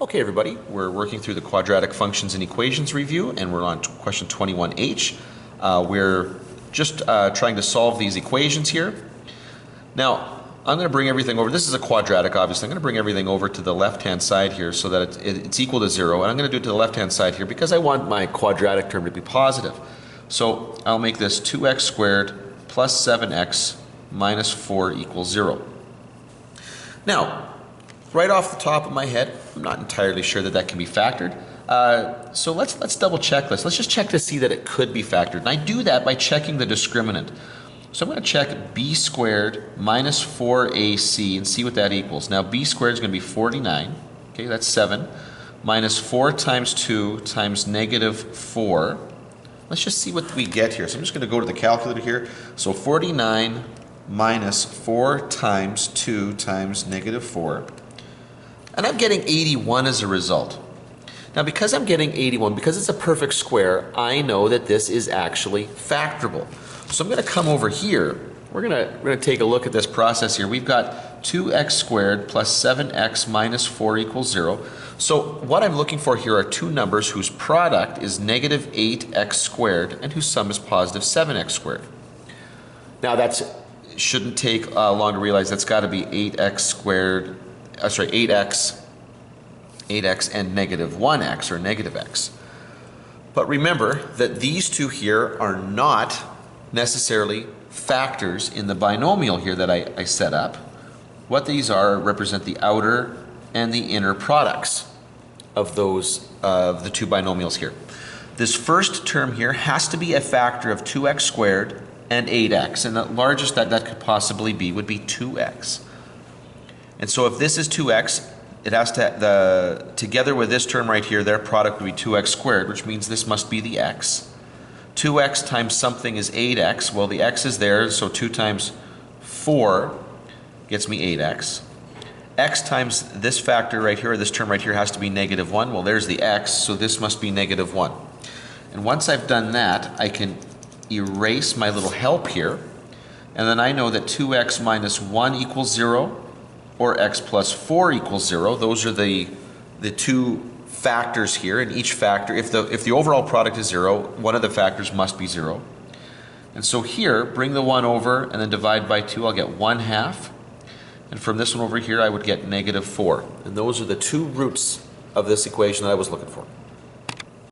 Okay, everybody, we're working through the quadratic functions and equations review, and we're on question 21H. We're just trying to solve these equations here. Now, I'm going to bring everything over. This is a quadratic, obviously. I'm going to bring everything over to the left-hand side here so that it's equal to 0. And I'm going to do it to the left-hand side here because I want my quadratic term to be positive. So I'll make this 2x squared plus 7x minus 4 equals 0. Now, right off the top of my head, I'm not entirely sure that can be factored. So let's double check this. Let's just check to see that it could be factored. And I do that by checking the discriminant. So I'm going to check b squared minus 4ac and see what that equals. Now b squared is going to be 49. Okay, that's 7. Minus 4 times 2 times negative 4. Let's just see what we get here. So I'm just going to go to the calculator here. So 49 minus 4 times 2 times negative 4. And I'm getting 81 as a result. Now because I'm getting 81, because it's a perfect square, I know that this is actually factorable. So I'm going to come over here. We're going to take a look at this process here. We've got 2x squared plus 7x minus 4 equals 0. So what I'm looking for here are two numbers whose product is negative 8x squared and whose sum is positive 7x squared. Now that shouldn't take long to realize that's got to be 8x squared, 8x and negative 1x or negative x. But remember that these two here are not necessarily factors in the binomial here that I set up. What these are represent the outer and the inner products of the two binomials here. This first term here has to be a factor of 2x squared and 8x, and the largest that could possibly be would be 2x. And so if this is 2x, it has to, together with this term right here, their product would be 2x squared, which means this must be the x. 2x times something is 8x. Well, the x is there, so 2 times 4 gets me 8x. X times this factor right here, or this term right here, has to be negative 1. Well, there's the x, so this must be negative 1. And once I've done that, I can erase my little help here, and then I know that 2x minus 1 equals 0, or x plus 4 equals 0. Those are the two factors here, and each factor, if the overall product is 0, one of the factors must be 0. And so here, bring the 1 over and then divide by 2, I'll get 1/2. And from this one over here, I would get negative 4. And those are the two roots of this equation that I was looking for.